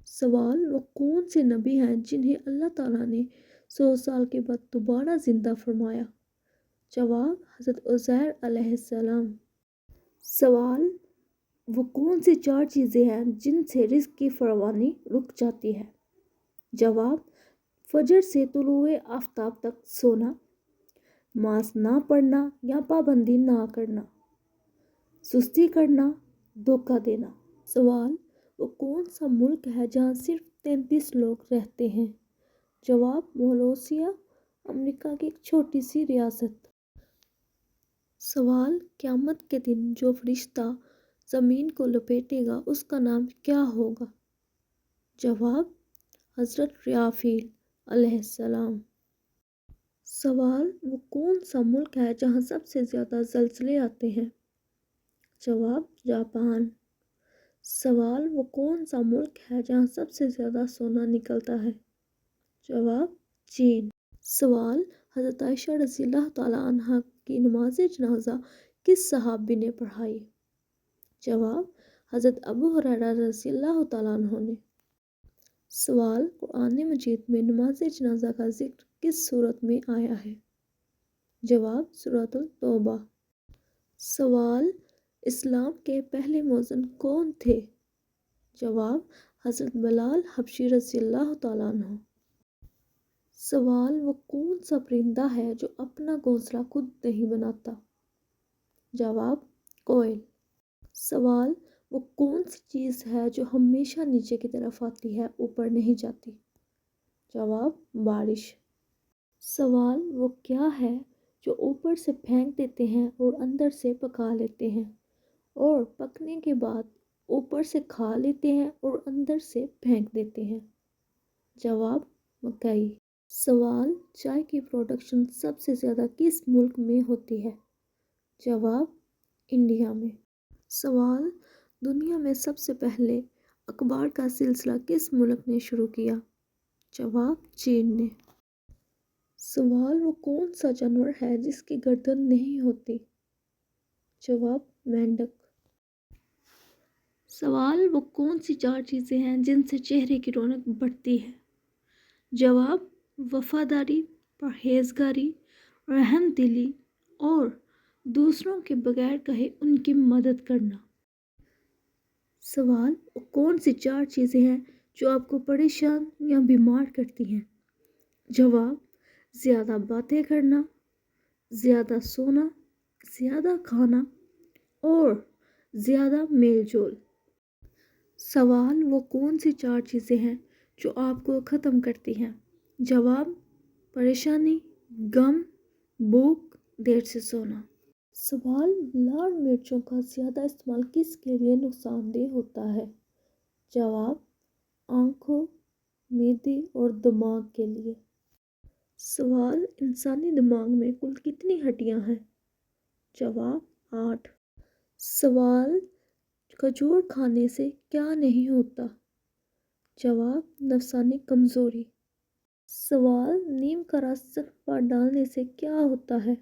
سوال: وہ کون سے نبی ہیں جنہیں اللہ تعالیٰ نے 100 سال کے بعد دوبارہ زندہ فرمایا؟ جواب: حضرت عزیر علیہ السلام۔ سوال: وہ کون سی 4 چیزیں ہیں جن سے رزق کی فراوانی رک جاتی ہے؟ جواب: فجر سے طلوع آفتاب تک سونا، نماز نہ پڑھنا یا پابندی نہ کرنا، سستی کرنا، دھوکہ دینا۔ سوال: وہ کون سا ملک ہے جہاں صرف 33 لوگ رہتے ہیں؟ جواب: مالیشیا، امریکہ کی ایک چھوٹی سی ریاست۔ سوال: قیامت کے دن جو فرشتہ زمین کو لپیٹے گا اس کا نام کیا ہوگا؟ جواب: حضرت اسرافیل علیہ السلام۔ سوال: وہ کون سا ملک ہے جہاں سب سے زیادہ زلزلے آتے ہیں؟ جواب: جاپان۔ سوال: وہ کون سا ملک ہے جہاں سب سے زیادہ سونا نکلتا ہے؟ جواب: چین۔ سوال: حضرت عائشہ رضی اللہ تعالیٰ عنہا کی نماز جنازہ کس صحابی نے پڑھائی؟ جواب: حضرت ابو ہریرہ رضی اللہ تعالیٰ عنہ نے۔ سوال: قرآن مجید میں نماز جنازہ کا ذکر کس سورت میں آیا ہے؟ جواب: سورۃ التوبہ۔ سوال: اسلام کے پہلے مؤذن کون تھے؟ جواب: حضرت بلال حبشی رضی اللہ تعالیٰ عنہ۔ سوال: وہ کون سا پرندہ ہے جو اپنا گھونسلہ خود نہیں بناتا؟ جواب: کوئل۔ سوال: وہ کون سی چیز ہے جو ہمیشہ نیچے کی طرف آتی ہے اوپر نہیں جاتی؟ جواب: بارش۔ سوال: وہ کیا ہے جو اوپر سے پھینک دیتے ہیں اور اندر سے پکا لیتے ہیں اور پکنے کے بعد اوپر سے کھا لیتے ہیں اور اندر سے پھینک دیتے ہیں؟ جواب: مکئی۔ سوال: چائے کی پروڈکشن سب سے زیادہ کس ملک میں ہوتی ہے؟ جواب: انڈیا میں۔ سوال: دنیا میں سب سے پہلے اخبار کا سلسلہ کس ملک نے شروع کیا؟ جواب: چین نے۔ سوال: وہ کون سا جانور ہے جس کی گردن نہیں ہوتی؟ جواب: مینڈک۔ سوال: وہ کون سی 4 چیزیں ہیں جن سے چہرے کی رونق بڑھتی ہے؟ جواب: وفاداری، پرہیزگاری، رحم دلی اور دوسروں کے بغیر کہے ان کی مدد کرنا۔ سوال: وہ کون سی 4 چیزیں ہیں جو آپ کو پریشان یا بیمار کرتی ہیں؟ جواب: زیادہ باتیں کرنا، زیادہ سونا، زیادہ کھانا اور زیادہ میل جول۔ سوال: وہ کون سی 4 چیزیں ہیں جو آپ کو ختم کرتی ہیں؟ جواب: پریشانی، غم، بھوک، دیر سے سونا۔ سوال: لال مرچوں کا زیادہ استعمال کس کے لیے نقصان دہ ہوتا ہے؟ جواب: آنکھوں، معدے اور دماغ کے لیے۔ سوال: انسانی دماغ میں کل کتنی ہڈیاں ہیں؟ جواب: 8۔ سوال: کھجور کھانے سے کیا نہیں ہوتا؟ جواب: نفسانی کمزوری۔ سوال: نیم کا رس زخم پر ڈالنے سے کیا ہوتا ہے؟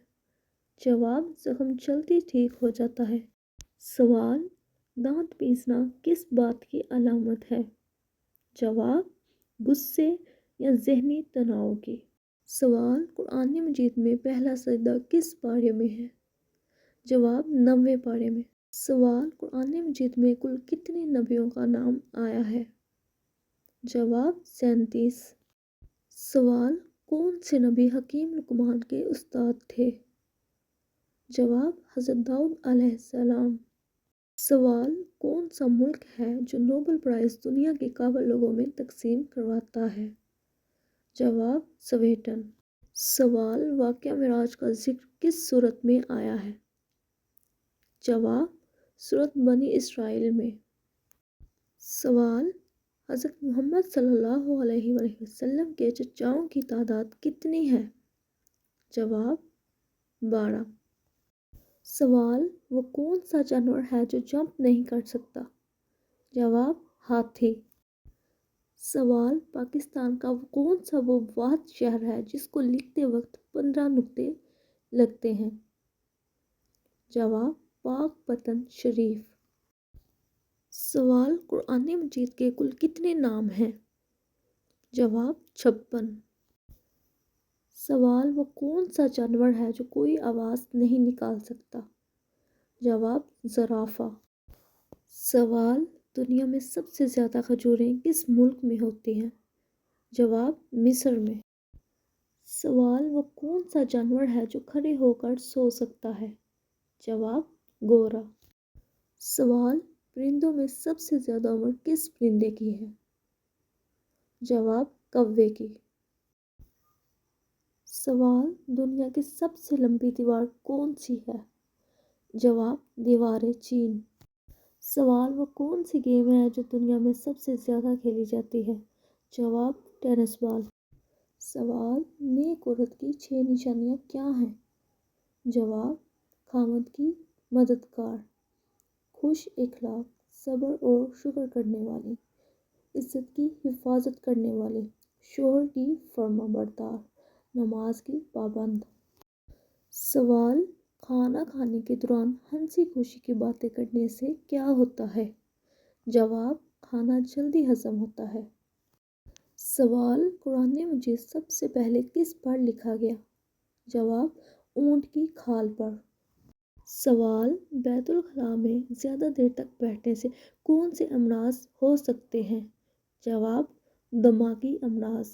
جواب: زخم جلدی ٹھیک ہو جاتا ہے۔ سوال: دانت پیسنا کس بات کی علامت ہے؟ جواب: غصے یا ذہنی تناؤ کی۔ سوال: قرآن مجید میں پہلا سجدہ کس پارے میں ہے؟ جواب: 90 پارے میں۔ سوال: قرآن مجید میں کل کتنے نبیوں کا نام آیا ہے؟ جواب: 37۔ سوال: کون سے نبی حکیم لقمان کے استاد تھے؟ جواب: حضرت داؤد علیہ السلام۔ سوال: کون سا ملک ہے جو نوبل پرائز دنیا کے قابل لوگوں میں تقسیم کرواتا ہے؟ جواب: سویڈن۔ سوال: واقعہ معراج کا ذکر کس سورت میں آیا ہے؟ جواب: سورت بنی اسرائیل میں۔ سوال: حضرت محمد صلی اللہ علیہ وآلہ وسلم کے چچاؤں کی تعداد کتنی ہے؟ جواب: 12۔ سوال: وہ کون سا جانور ہے جو جمپ نہیں کر سکتا؟ جواب: ہاتھی۔ سوال: پاکستان کا کون سا وہ واحد شہر ہے جس کو لکھتے وقت 15 نقطے لگتے ہیں؟ جواب: پاک پتن شریف۔ سوال: قرآن مجید کے کل کتنے نام ہیں؟ جواب: 56۔ سوال: وہ کون سا جانور ہے جو کوئی آواز نہیں نکال سکتا؟ جواب: زرافہ۔ سوال: دنیا میں سب سے زیادہ کھجوریں کس ملک میں ہوتی ہیں؟ جواب: مصر میں۔ سوال: وہ کون سا جانور ہے جو کھڑے ہو کر سو سکتا ہے؟ جواب: گھوڑا۔ سوال: پرندوں میں سب سے زیادہ عمر کس پرندے کی ہے؟ جواب: کوے کی۔ سوال: دنیا کی سب سے لمبی دیوار کون سی ہے؟ جواب: دیوار چین۔ سوال: وہ کون سی گیم ہے جو دنیا میں سب سے زیادہ کھیلی جاتی ہے؟ جواب: ٹینس بال۔ سوال: نیک عورت کی 6 نشانیاں کیا ہیں؟ جواب: خاوند کی مددگار، خوش اخلاق، صبر اور شکر کرنے والی، عزت کی حفاظت کرنے والی، شوہر کی فرما بردار، نماز کی پابند۔ سوال: کھانا کھانے کے دوران ہنسی خوشی کی باتیں کرنے سے کیا ہوتا ہے؟ جواب: کھانا جلدی ہضم ہوتا ہے۔ سوال: قرآن مجید سب سے پہلے کس پر لکھا گیا؟ جواب: اونٹ کی کھال پر۔ سوال: بیت الخلاء میں زیادہ دیر تک بیٹھنے سے کون سے امراض ہو سکتے ہیں؟ جواب: دماغی امراض۔